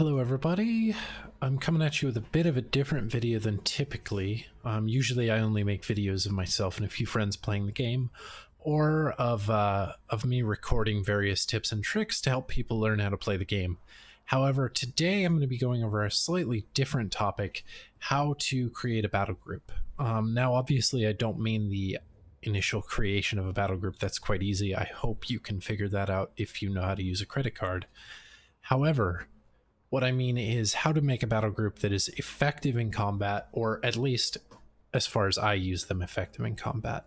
Hello everybody, I'm coming at you with a bit of a different video than typically. Usually I only make videos of myself and a few friends playing the game, or of me recording various tips and tricks to help people learn how to play the game. However, today I'm going to be going over a slightly different topic, how to create a battle group. Now obviously I don't mean the initial creation of a battle group. That's quite easy. I hope you can figure that out if you know how to use a credit card. However, what I mean is how to make a battle group that is effective in combat, or at least as far as I use them, effective in combat.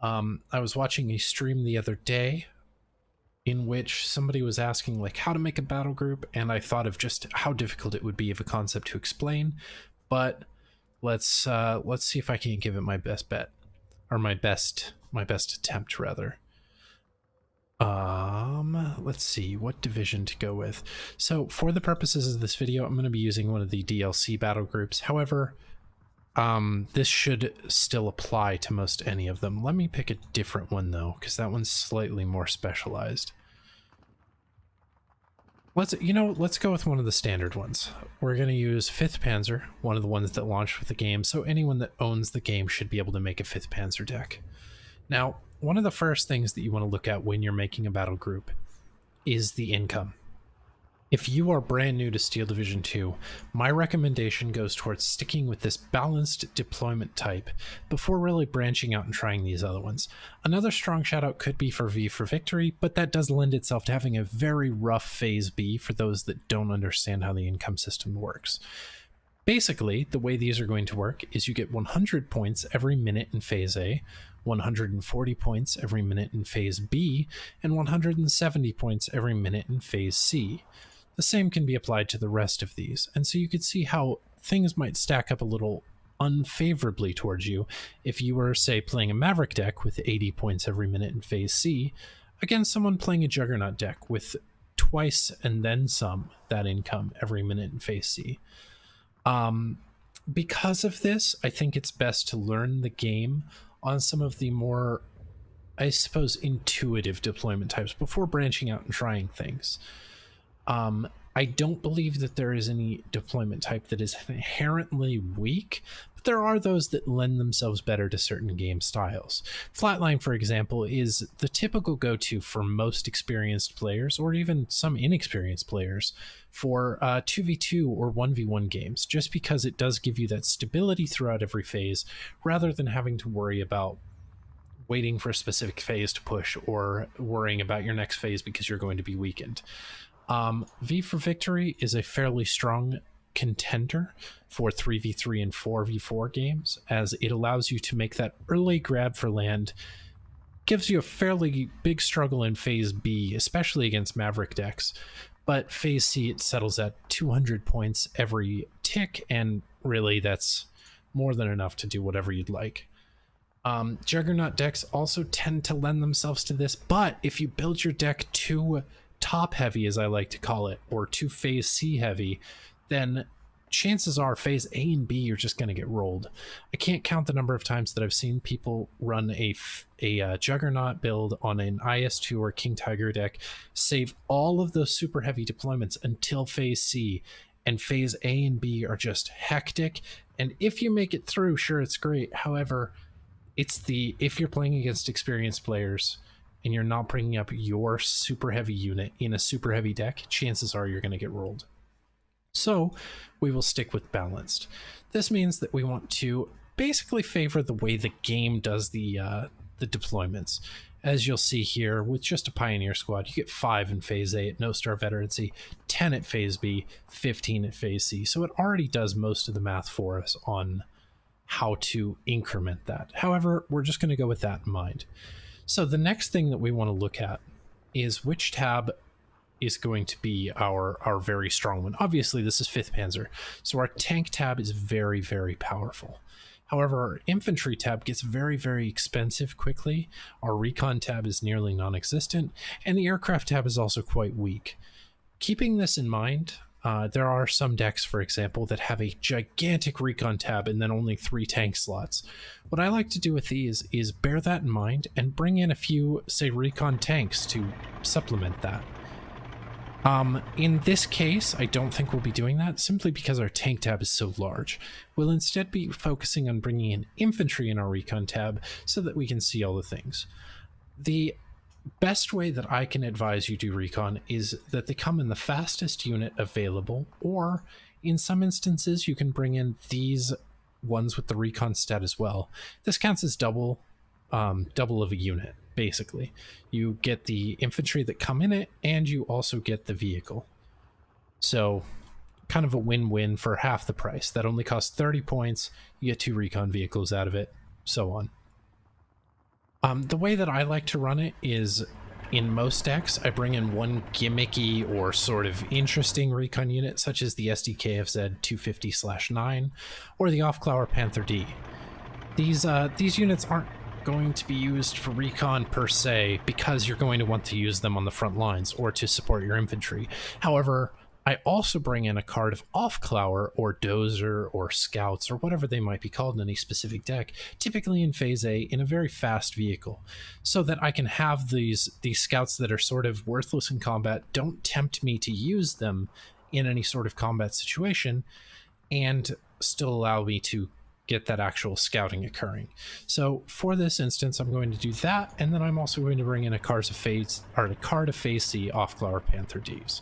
I was watching a stream the other day in which somebody was asking like how to make a battle group, and I thought of just how difficult it would be of a concept to explain. But let's see if I can give it my best bet, or my best attempt rather. Let's see what division to go with. So for the purposes of this video, I'm going to be using one of the DLC battle groups. However, this should still apply to most any of them. Let me pick a different one though, because that one's slightly more specialized. Let's go with one of the standard ones. We're going to use 5th Panzer, one of the ones that launched with the game, so anyone that owns the game should be able to make a 5th Panzer deck. Now, one of the first things that you want to look at when you're making a battle group is the income. If you are brand new to Steel Division 2, my recommendation goes towards sticking with this balanced deployment type before really branching out and trying these other ones. Another strong shout out could be for V for Victory, but that does lend itself to having a very rough Phase B for those that don't understand how the income system works. Basically, the way these are going to work is you get 100 points every minute in Phase A, 140 points every minute in Phase B, and 170 points every minute in Phase C. The same can be applied to the rest of these, and so you could see how things might stack up a little unfavorably towards you if you were, say, playing a Maverick deck with 80 points every minute in Phase C against someone playing a Juggernaut deck with twice and then some that income every minute in Phase C. Because of this, I think it's best to learn the game on some of the more, I suppose, intuitive deployment types before branching out and trying things. I don't believe that there is any deployment type that is inherently weak, but there are those that lend themselves better to certain game styles. Flatline, for example, is the typical go-to for most experienced players, or even some inexperienced players, for 2v2 or 1v1 games, just because it does give you that stability throughout every phase, rather than having to worry about waiting for a specific phase to push or worrying about your next phase because you're going to be weakened. V for Victory is a fairly strong contender for 3v3 and 4v4 games, as it allows you to make that early grab for land, gives you a fairly big struggle in Phase B, especially against Maverick decks, but Phase C it settles at 200 points every tick, and really that's more than enough to do whatever you'd like. Juggernaut decks also tend to lend themselves to this, but if you build your deck too top heavy, as I like to call it, or too Phase C heavy, then chances are Phase A and B you're just going to get rolled. I can't count the number of times that I've seen people run a Juggernaut build on an IS-2 or King Tiger deck, save all of those super heavy deployments until Phase C, and Phase A and B are just hectic, and if you make it through, sure, it's great. However, if you're playing against experienced players and you're not bringing up your super heavy unit in a super heavy deck, chances are you're going to get rolled. So we will stick with balanced. This means that we want to basically favor the way the game does the deployments. As you'll see here, with just a Pioneer squad, you get 5 in Phase A at no star veterancy, 10 at Phase B, 15 at Phase C. So it already does most of the math for us on how to increment that. However, we're just going to go with that in mind. So the next thing that we want to look at is which tab is going to be our very strong one. Obviously, this is 5th Panzer, so our tank tab is very, very powerful. However, our infantry tab gets very, very expensive quickly, our recon tab is nearly non-existent, and the aircraft tab is also quite weak. Keeping this in mind, there are some decks, for example, that have a gigantic recon tab and then only 3 tank slots. What I like to do with these is bear that in mind and bring in a few, say, recon tanks to supplement that. In this case, I don't think we'll be doing that simply because our tank tab is so large. We'll instead be focusing on bringing in infantry in our recon tab so that we can see all the things. The best way that I can advise you do recon is that they come in the fastest unit available, or in some instances you can bring in these ones with the recon stat as well. This counts as double of a unit. Basically, you get the infantry that come in it, and you also get the vehicle. So kind of a win-win for half the price. That only costs 30 points. You get 2 recon vehicles out of it, so on. The way that I like to run it is, in most decks, I bring in one gimmicky or sort of interesting recon unit, such as the SDKFZ 250/9 or the Off-Clower Panther D. These units aren't going to be used for recon per se, because you're going to want to use them on the front lines or to support your infantry. However, I also bring in a card of Off-Clower or Dozer or Scouts or whatever they might be called in any specific deck, typically in Phase A in a very fast vehicle, so that I can have these Scouts that are sort of worthless in combat, don't tempt me to use them in any sort of combat situation, and still allow me to get that actual scouting occurring. So for this instance, I'm going to do that, and then I'm also going to bring in a card of Phase C Off-Clower Panther Ds.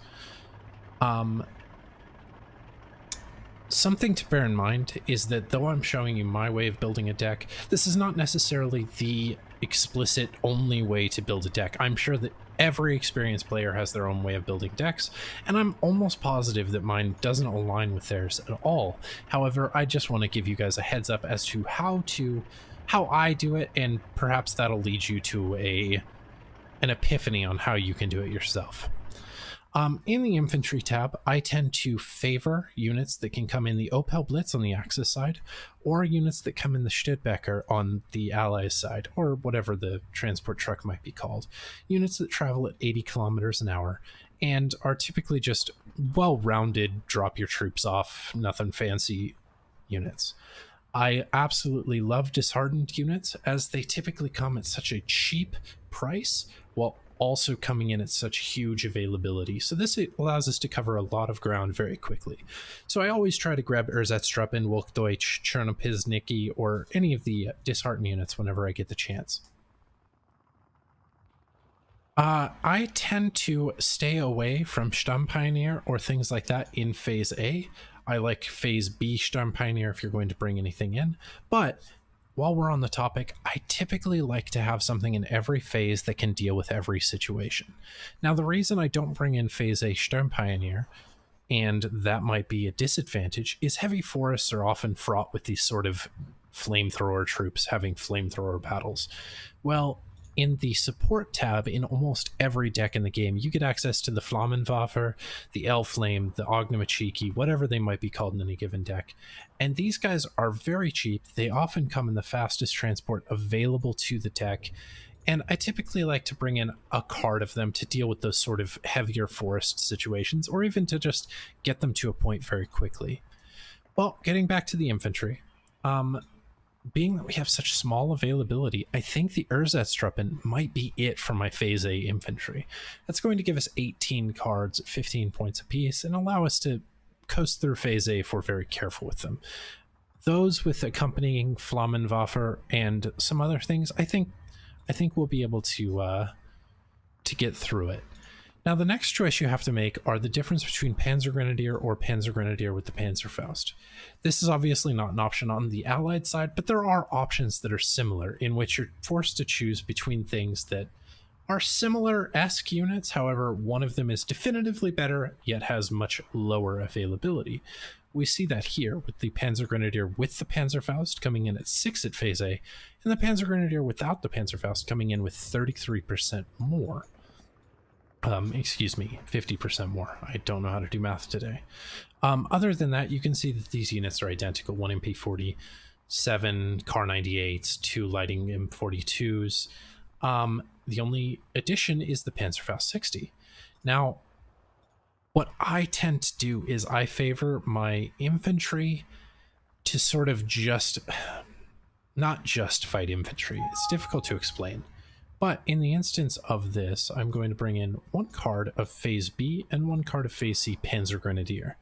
Something to bear in mind is that though I'm showing you my way of building a deck, this is not necessarily the explicit only way to build a deck. I'm sure that every experienced player has their own way of building decks, and I'm almost positive that mine doesn't align with theirs at all. However, I just want to give you guys a heads up as to how I do it, and perhaps that'll lead you to an epiphany on how you can do it yourself. In the infantry tab, I tend to favor units that can come in the Opel Blitz on the Axis side, or units that come in the Studebaker on the Allies side, or whatever the transport truck might be called. Units that travel at 80 kilometers an hour and are typically just well-rounded, drop your troops off, nothing fancy units. I absolutely love disheartened units, as they typically come at such a cheap price while also coming in at such huge availability. So this allows us to cover a lot of ground very quickly. So I always try to grab Ersatztruppen, Wolfdeutsch, Chernobyzhniki, or any of the disheartened units whenever I get the chance. I tend to stay away from Stammpioneer or things like that in Phase A. I like Phase B Stammpioneer if you're going to bring anything in, but while we're on the topic, I typically like to have something in every phase that can deal with every situation. Now, the reason I don't bring in Phase A Sturmpioneer, and that might be a disadvantage, is heavy forests are often fraught with these sort of flamethrower troops having flamethrower battles. Well, in the support tab in almost every deck in the game, you get access to the Flammenwaffe, the L-Flame, the Ognamachiki, whatever they might be called in any given deck. And these guys are very cheap. They often come in the fastest transport available to the deck. And I typically like to bring in a card of them to deal with those sort of heavier forest situations, or even to just get them to a point very quickly. Well, getting back to the infantry, being that we have such small availability, I think the Ersatztruppen might be it for my Phase A infantry. That's going to give us 18 cards at 15 points apiece and allow us to coast through Phase A if we're very careful with them. Those with accompanying Flammenwaffe and some other things, I think we'll be able to get through it. Now, the next choice you have to make are the difference between Panzer Grenadier or Panzer Grenadier with the Panzerfaust. This is obviously not an option on the Allied side, but there are options that are similar, in which you're forced to choose between things that are similar-esque units. However, one of them is definitively better, yet has much lower availability. We see that here with the Panzer Grenadier with the Panzerfaust coming in at 6 at Phase A, and the Panzer Grenadier without the Panzerfaust coming in with 33% more. 50% more. I don't know how to do math today. Other than that, you can see that these units are identical. 1 MP40, 7 Car 98s, 2 Lighting M42s. The only addition is the Panzerfaust 60. Now, what I tend to do is I favor my infantry to sort of not just fight infantry. It's difficult to explain. But in the instance of this, I'm going to bring in one card of Phase B and one card of Phase C Panzer Grenadier.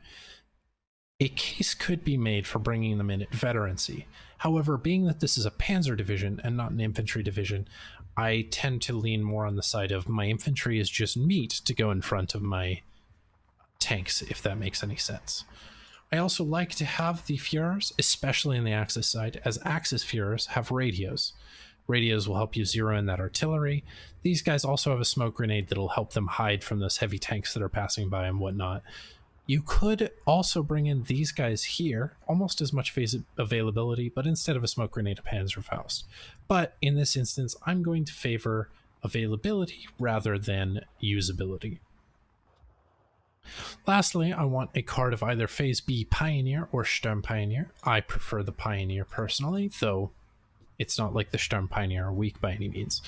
A case could be made for bringing them in at veterancy. However, being that this is a panzer division and not an infantry division, I tend to lean more on the side of my infantry is just meat to go in front of my tanks, if that makes any sense. I also like to have the Führers, especially in the Axis side, as Axis Führers have radios. Radios will help you zero in that artillery. These guys also have a smoke grenade that'll help them hide from those heavy tanks that are passing by and whatnot. You could also bring in these guys here, almost as much phase availability, but instead of a smoke grenade, a Panzerfaust. But in this instance, I'm going to favor availability rather than usability. Lastly, I want a card of either Phase B Pioneer or Sturm Pioneer. I prefer the Pioneer personally, though it's not like the Sturm Pioneer are weak by any means.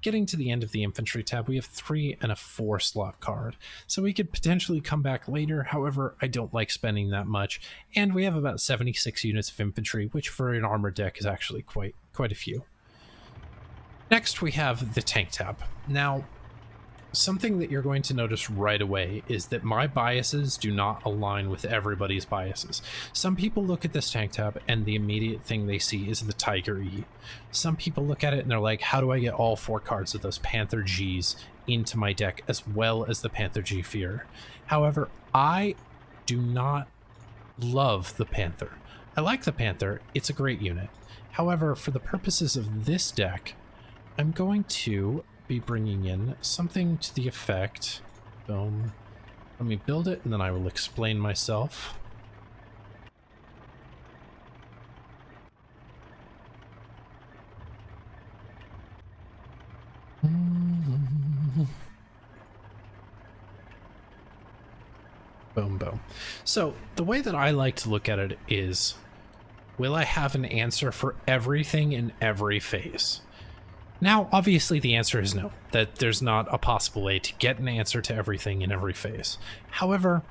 Getting to the end of the infantry tab, we have 3 and a 4 slot card, so we could potentially come back later. However, I don't like spending that much, and we have about 76 units of infantry, which for an armored deck is actually quite a few. Next, we have the tank tab. Now, something that you're going to notice right away is that my biases do not align with everybody's biases. Some people look at this tank tab and the immediate thing they see is the Tiger E. Some people look at it and they're like, how do I get all 4 cards of those Panther Gs into my deck as well as the Panther G Führer? However, I do not love the Panther. I like the Panther, it's a great unit. However, for the purposes of this deck, I'm going to be bringing in something to the effect, boom, let me build it and then I will explain myself. Boom, boom. So the way that I like to look at it is, will I have an answer for everything in every phase? Now, obviously the answer is no, that there's not a possible way to get an answer to everything in every phase. However,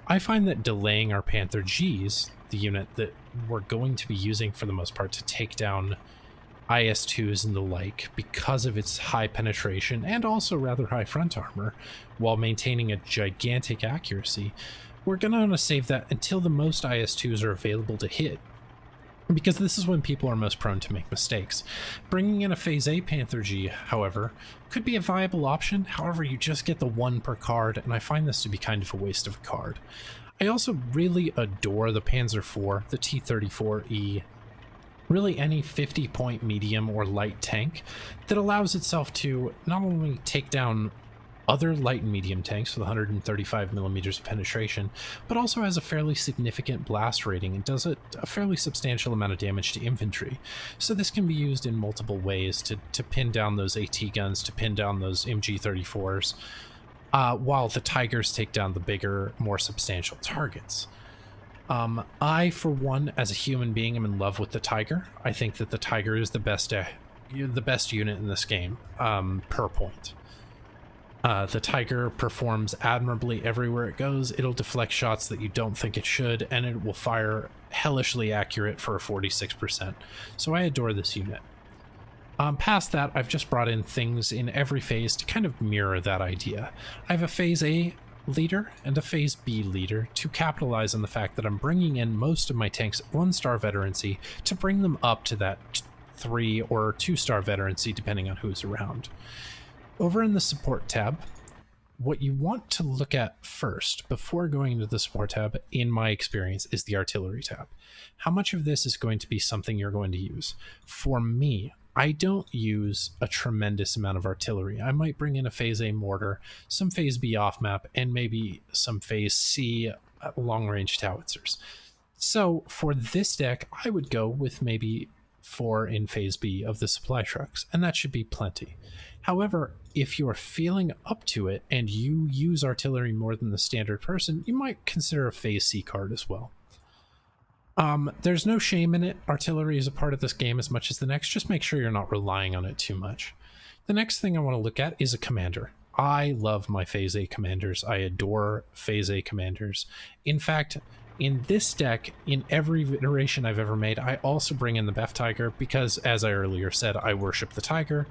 I find that delaying our Panther Gs, the unit that we're going to be using for the most part to take down IS-2s and the like, because of its high penetration and also rather high front armor, while maintaining a gigantic accuracy, we're going to want to save that until the most IS-2s are available to hit, because this is when people are most prone to make mistakes. Bringing in a Phase A Panther G, however, could be a viable option. However, you just get the 1 per card, and I find this to be kind of a waste of a card. I also really adore the Panzer IV, the T-34E, really any 50-point medium or light tank that allows itself to not only take down other light and medium tanks with 135 millimeters of penetration, but also has a fairly significant blast rating and does a fairly substantial amount of damage to infantry. So this can be used in multiple ways to pin down those AT guns, to pin down those MG34s, while the Tigers take down the bigger, more substantial targets. I, for one, as a human being, am in love with the Tiger. I think that the Tiger is the best unit in this game, per point. The Tiger performs admirably everywhere it goes. It'll deflect shots that you don't think it should, and it will fire hellishly accurate for a 46%. So I adore this unit. Past that, I've just brought in things in every phase to kind of mirror that idea. I have a Phase A leader and a Phase B leader to capitalize on the fact that I'm bringing in most of my tanks at 1-star veterancy to bring them up to that 3 or 2-star veterancy, depending on who's around. Over in the support tab, what you want to look at first before going into the support tab, in my experience, is the artillery tab. How much of this is going to be something you're going to use? For me, I don't use a tremendous amount of artillery. I might bring in a Phase A mortar, some Phase B off map, and maybe some Phase C long-range howitzers. So for this deck, I would go with maybe 4 in Phase B of the supply trucks, and that should be plenty. However, if you're feeling up to it and you use artillery more than the standard person, you might consider a Phase C card as well. There's no shame in it. Artillery is a part of this game as much as the next. Just make sure you're not relying on it too much. The next thing I want to look at is a commander. I love my Phase A commanders. I adore Phase A commanders. In fact, in this deck, in every iteration I've ever made, I also bring in the Bef Tiger because, as I earlier said, I worship the Tiger,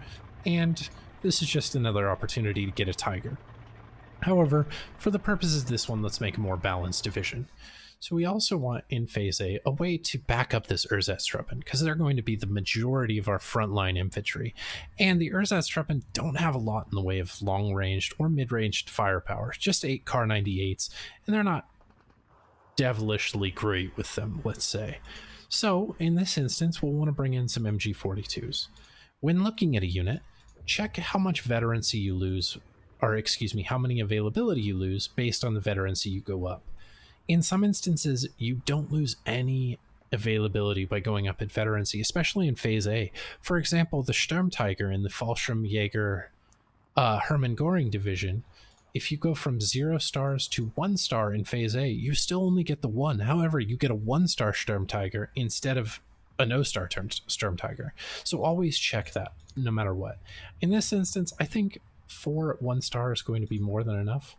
and this is just another opportunity to get a Tiger. However, for the purposes of this one, let's make a more balanced division. So we also want in Phase A way to back up this Ersatztruppen, because they're going to be the majority of our frontline infantry. And the Ersatztruppen don't have a lot in the way of long-ranged or mid-ranged firepower, just 8 Kar 98s, and they're not devilishly great with them, let's say. So in this instance, we'll want to bring in some MG42s. When looking at a unit, check how much veterancy you lose, or excuse me, how many availability you lose based on the veterancy you go up. In some instances, you don't lose any availability by going up in veterancy, especially in Phase A. For example, the Sturmtiger in the Fallschirmjäger Hermann Göring division, if you go from 0 stars to 1 star in Phase A, you still only get the 1. However, you get a 1-star Sturmtiger instead of a no-star Sturmtiger. So always check that, no matter what. In this instance, I think 4 1-star is going to be more than enough.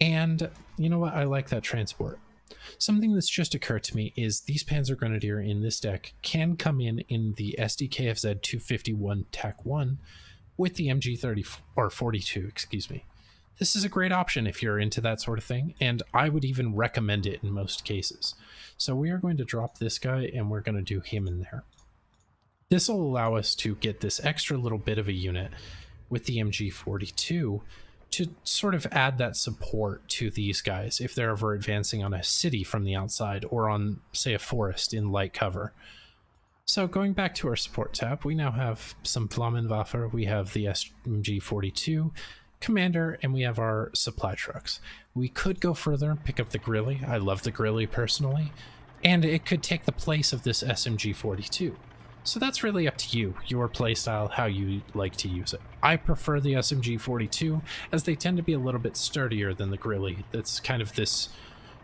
And you know what? I like that transport. Something that's just occurred to me is these Panzer Grenadier in this deck can come in the SDKFZ 251 TAC 1 with the MG 30 or 42, excuse me. This is a great option if you're into that sort of thing, and I would even recommend it in most cases. So we are going to drop this guy and we're going to do him in there. This will allow us to get this extra little bit of a unit with the MG 42 to sort of add that support to these guys if they're ever advancing on a city from the outside or on, say, a forest in light cover. So going back to our support tab, we now have some Flammenwaffe, we have the SMG-42 Commander, and we have our supply trucks. We could go further and pick up the Grilly. I love the Grilly personally, and it could take the place of this SMG-42. So that's really up to you, your playstyle, how you like to use it. I prefer the SMG-42 as they tend to be a little bit sturdier than the Grilly. That's kind of this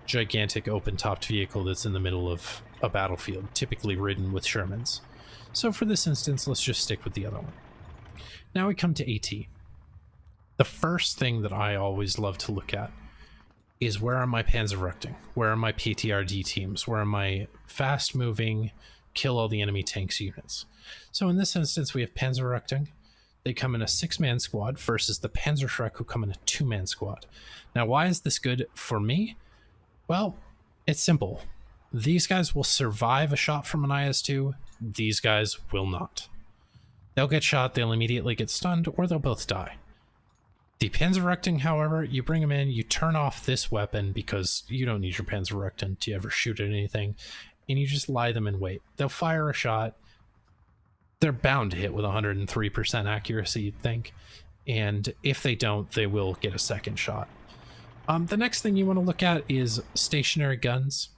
gigantic open-topped vehicle that's in the middle of a battlefield, typically ridden with Shermans. So for this instance, let's just stick with the other one. Now we come to AT. The first thing that I always love to look at is where are my Panzerrückung? Where are my PTRD teams? Where are my fast-moving, kill all the enemy tanks units? So in this instance, we have Panzerrückung. They come in a 6-man squad versus the Panzerschreck, who come in a 2-man squad. Now, why is this good for me? Well, it's simple. These guys will survive a shot from an IS-2. These guys will not. They'll get shot, they'll immediately get stunned, or they'll both die. The Panzerrückung, however, you bring them in, you turn off this weapon because you don't need your Panzerrückung to ever shoot at anything, and you just lie them in wait. They'll fire a shot. They're bound to hit with 103% accuracy, you'd think. And if they don't, they will get a second shot. The next thing you want to look at is stationary guns.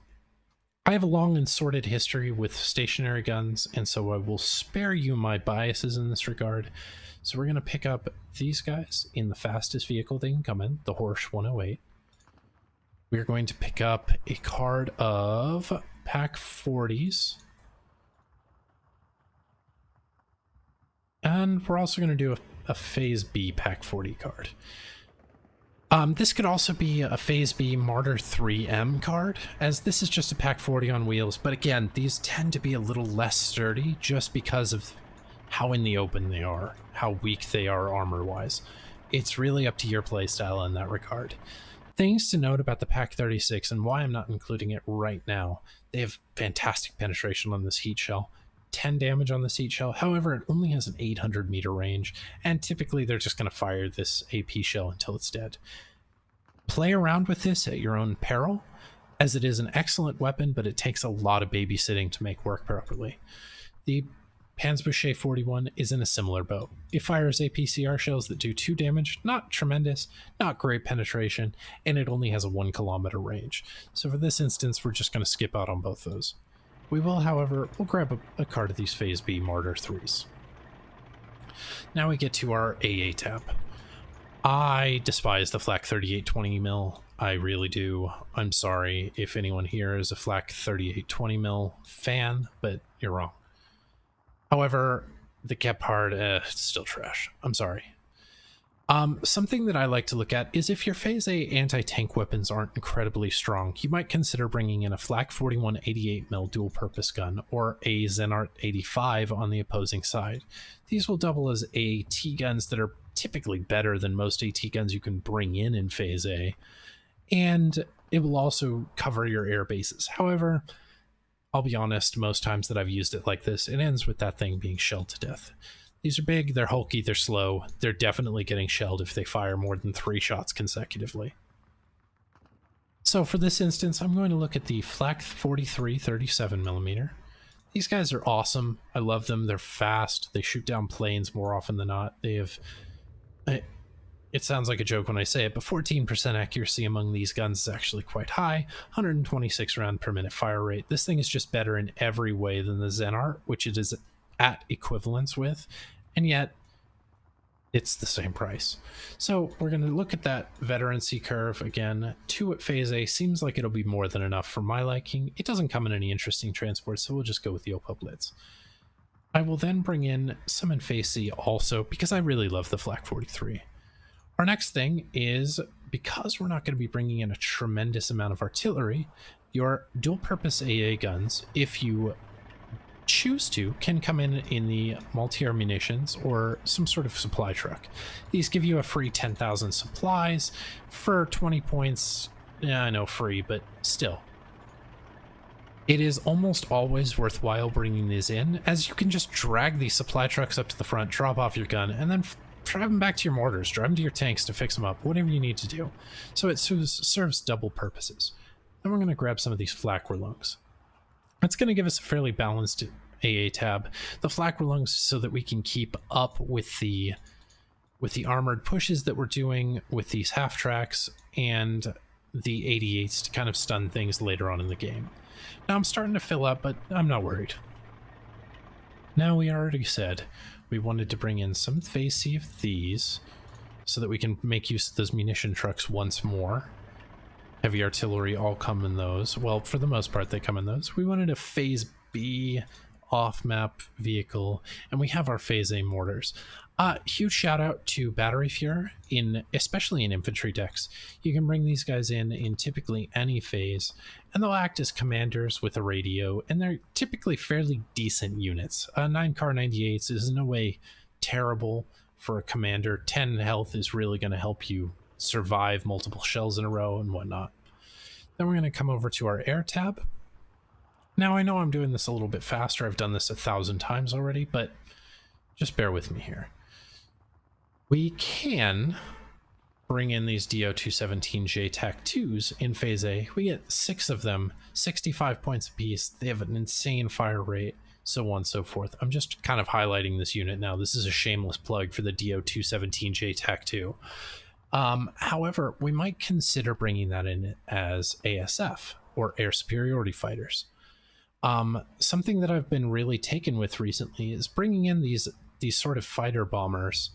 I have a long and sordid history with stationary guns, and so I will spare you my biases in this regard. So we're going to pick up these guys in the fastest vehicle they can come in, the Horsch 108. We're going to pick up a card of Pack 40s. And we're also going to do a Phase B Pack 40 card. This could also be a Phase B Martyr 3M card, as this is just a Pack 40 on wheels, but again, these tend to be a little less sturdy just because of how in the open they are, how weak they are armor-wise. It's really up to your playstyle in that regard. Things to note about the Pack 36 and why I'm not including it right now. They have fantastic penetration on this heat shell. 10 damage on the seat shell. However, it only has an 800 meter range, and typically they're just going to fire this AP shell until it's dead. Play around with this at your own peril, as it is an excellent weapon, but it takes a lot of babysitting to make work properly. The Panzerbuche 41 is in a similar boat. It fires APCR shells that do 2 damage, not tremendous, not great penetration, and it only has a 1 kilometer range. So for this instance, we're just going to skip out on both those. We will, however, we'll grab a card of these Phase B Martyr 3s. Now we get to our AA tab. I despise the Flak 3820mm. I really do. I'm sorry if anyone here is a Flak 3820mm fan, but you're wrong. However, the Gepard, it's still trash. I'm sorry. Something that I like to look at is if your Phase A anti-tank weapons aren't incredibly strong, you might consider bringing in a Flak 41 88mm dual-purpose gun or a Zenart 85 on the opposing side. These will double as AT guns that are typically better than most AT guns you can bring in Phase A, and it will also cover your air bases. However, I'll be honest, most times that I've used it like this, it ends with that thing being shelled to death. These are big, they're hulky, they're slow, they're definitely getting shelled if they fire more than 3 shots consecutively. So for this instance, I'm going to look at the Flak 43 37mm. These guys are awesome. I love them. They're fast. They shoot down planes more often than not. They have... It sounds like a joke when I say it, but 14% accuracy among these guns is actually quite high. 126 round per minute fire rate. This thing is just better in every way than the Zenart, which it is at equivalence with, and yet it's the same price. So we're going to look at that veterancy curve again. 2 at Phase A seems like it'll be more than enough for my liking. It doesn't come in any interesting transports, so we'll just go with the Opal Blitz. I will then bring in some in Phase C also, because I really love the Flak 43. Our next thing is, because we're not going to be bringing in a tremendous amount of artillery, your dual-purpose AA guns, if you choose to, can come in the multi-air munitions or some sort of supply truck. These give you a free 10,000 supplies for 20 points. Yeah, I know, free, but still. It is almost always worthwhile bringing these in, as you can just drag these supply trucks up to the front, drop off your gun, and then drive them back to your mortars, drive them to your tanks to fix them up, whatever you need to do. So it serves double purposes. Then we're going to grab some of these flak lungs. That's going to give us a fairly balanced AA tab. The flak lungs so that we can keep up with the armored pushes that we're doing with these half tracks and the 88s to kind of stun things later on in the game. Now I'm starting to fill up, but I'm not worried. Now, we already said we wanted to bring in some Phase C of these so that we can make use of those munition trucks once more. Heavy artillery all come in those. Well, for the most part, they come in those. We wanted a Phase B off-map vehicle, and we have our Phase A mortars. Huge shout out to Battery Fuhrer, especially in infantry decks. You can bring these guys in typically any phase, and they'll act as commanders with a radio, and they're typically fairly decent units. 9 Car 98s is in no way terrible for a commander. 10 health is really going to help you survive multiple shells in a row and whatnot. Then we're going to come over to our air tab. Now, I know I'm doing this a little bit faster. I've done this 1,000 times already, but just bear with me here. We can bring in these DO-217J TAC-2s in Phase A. We get 6 of them, 65 points apiece. They have an insane fire rate, so on and so forth. I'm just kind of highlighting this unit now. This is a shameless plug for the DO-217J TAC-2. However, we might consider bringing that in as ASF, or Air Superiority Fighters. Something that I've been really taken with recently is bringing in these sort of fighter bombers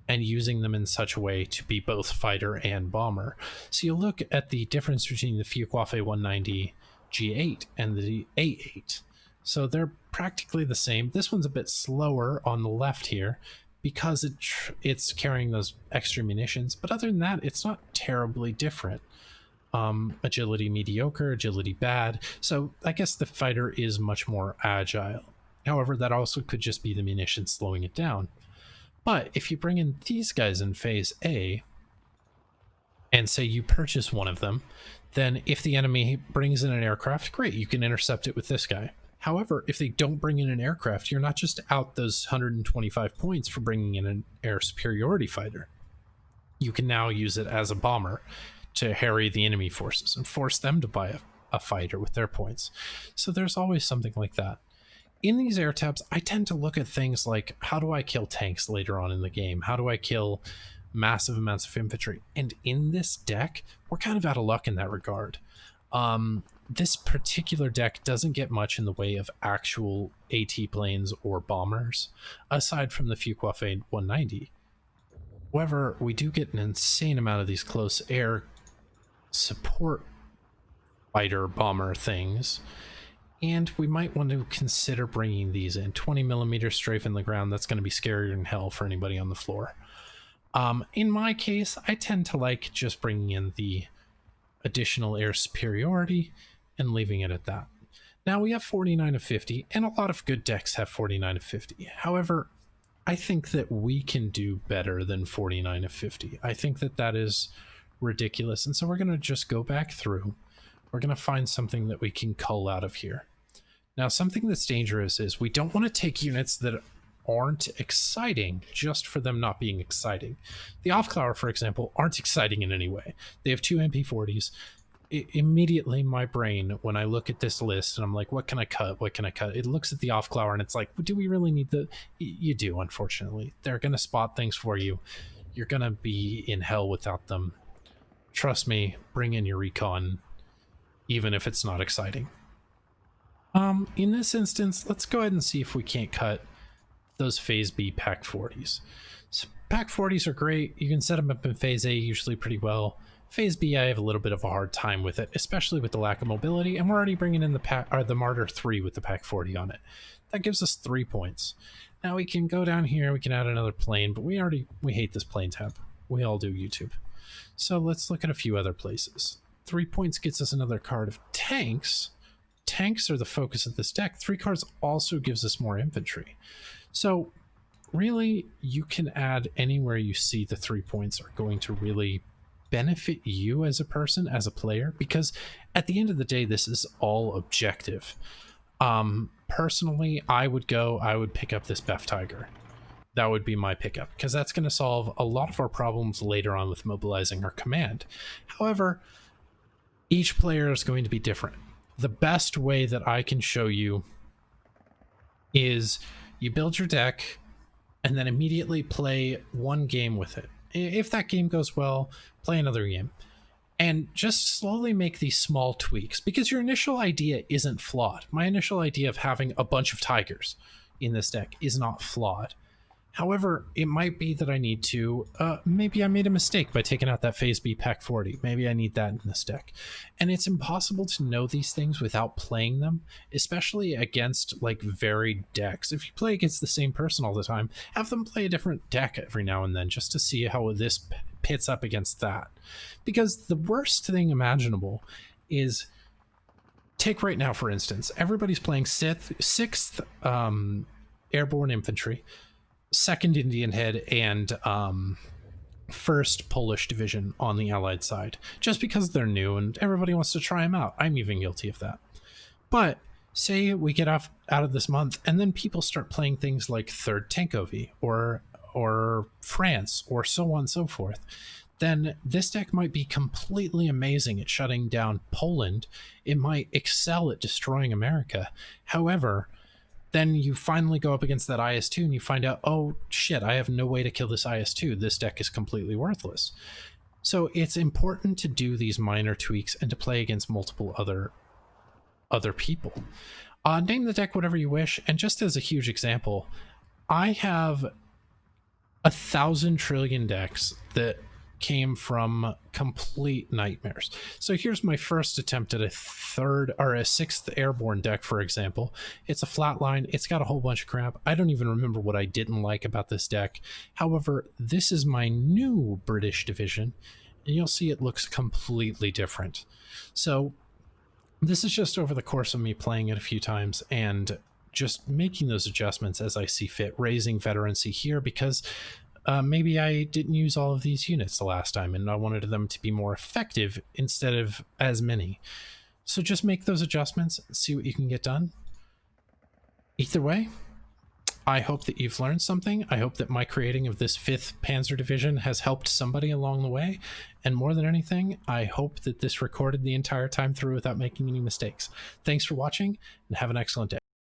and using them in such a way to be both fighter and bomber. So you look at the difference between the Fuquafe 190 G8 and the A8. So they're practically the same. This one's a bit slower on the left here because it's carrying those extra munitions, but other than that, it's not terribly different. Agility mediocre, agility bad. So I guess the fighter is much more agile. However, that also could just be the munitions slowing it down. But if you bring in these guys in Phase A, and say you purchase one of them, then if the enemy brings in an aircraft, great, you can intercept it with this guy. However, if they don't bring in an aircraft, you're not just out those 125 points for bringing in an air superiority fighter. You can now use it as a bomber to harry the enemy forces and force them to buy a fighter with their points. So there's always something like that. In these air tabs, I tend to look at things like, how do I kill tanks later on in the game? How do I kill massive amounts of infantry? And in this deck, we're kind of out of luck in that regard. This particular deck doesn't get much in the way of actual AT planes or bombers, aside from the Fuquafe 190. However, we do get an insane amount of these close air support fighter bomber things, and we might want to consider bringing these in. 20mm strafe in the ground, that's going to be scarier than hell for anybody on the floor. In my case, I tend to like just bringing in the additional air superiority and leaving it at that. Now we have 49 of 50, and a lot of good decks have 49 of 50. However, I think that we can do better than 49 of 50. I think that that is ridiculous. And so we're going to just go back through. We're going to find something that we can cull out of here. Now, something that's dangerous is we don't want to take units that aren't exciting just for them not being exciting. The Offclower, for example, aren't exciting in any way. They have 2 MP40s. Immediately my brain, when I look at this list and I'm like, what can I cut, what can I cut, it looks at the Offclower and it's like, do we really need the... You do, unfortunately. They're going to spot things for you. You're going to be in hell without them. Trust me, bring in your Recon, even if it's not exciting. In this instance, let's go ahead and see if we can't cut those Phase B Pack 40s. So Pack 40s are great. You can set them up in Phase A usually pretty well. Phase B, I have a little bit of a hard time with it, especially with the lack of mobility, and we're already bringing in the Martyr 3 with the Pack 40 on it. That gives us 3 points. Now we can go down here, we can add another plane, but we hate this plane tab. We all do, YouTube. So let's look at a few other places. 3 points gets us another card of tanks. Tanks are the focus of this deck. 3 cards also gives us more infantry. So really, you can add anywhere you see the 3 points are going to really benefit you as a person, as a player, because at the end of the day, this is all objective. Personally, I would pick up this Bef Tiger. That would be my pickup, because that's going to solve a lot of our problems later on with mobilizing our command. However, each player is going to be different. The best way that I can show you is you build your deck and then immediately play one game with it. If that game goes well, play another game. And just slowly make these small tweaks, because your initial idea isn't flawed. My initial idea of having a bunch of tigers in this deck is not flawed. However, it might be that I need to, maybe I made a mistake by taking out that Phase B Pack 40. Maybe I need that in this deck. And it's impossible to know these things without playing them, especially against like varied decks. If you play against the same person all the time, have them play a different deck every now and then just to see how this pits up against that. Because the worst thing imaginable is, take right now, for instance, everybody's playing 6th Airborne Infantry, 2nd Indian Head, and 1st Polish Division on the Allied side, just because they're new and everybody wants to try them out. I'm even guilty of that. But say we get out of this month and then people start playing things like 3rd Tankovy or France or so on and so forth, then this deck might be completely amazing at shutting down Poland. It might excel at destroying America. However, then you finally go up against that IS-2 and you find out, oh shit, I have no way to kill this IS-2. This deck is completely worthless. So it's important to do these minor tweaks and to play against multiple other people. Name the deck whatever you wish, and just as a huge example, I have 1,000 trillion decks that came from complete nightmares. So here's my first attempt at a 3rd or a 6th Airborne deck, for example. It's a flatline. It's got a whole bunch of crap. I don't even remember what I didn't like about this deck. However, this is my new British division, and you'll see it looks completely different. So this is just over the course of me playing it a few times and just making those adjustments as I see fit, raising veterancy here because maybe I didn't use all of these units the last time and I wanted them to be more effective instead of as many. So just make those adjustments and see what you can get done. Either way, I hope that you've learned something. I hope that my creating of this 5th Panzer Division has helped somebody along the way. And more than anything, I hope that this recorded the entire time through without making any mistakes. Thanks for watching and have an excellent day.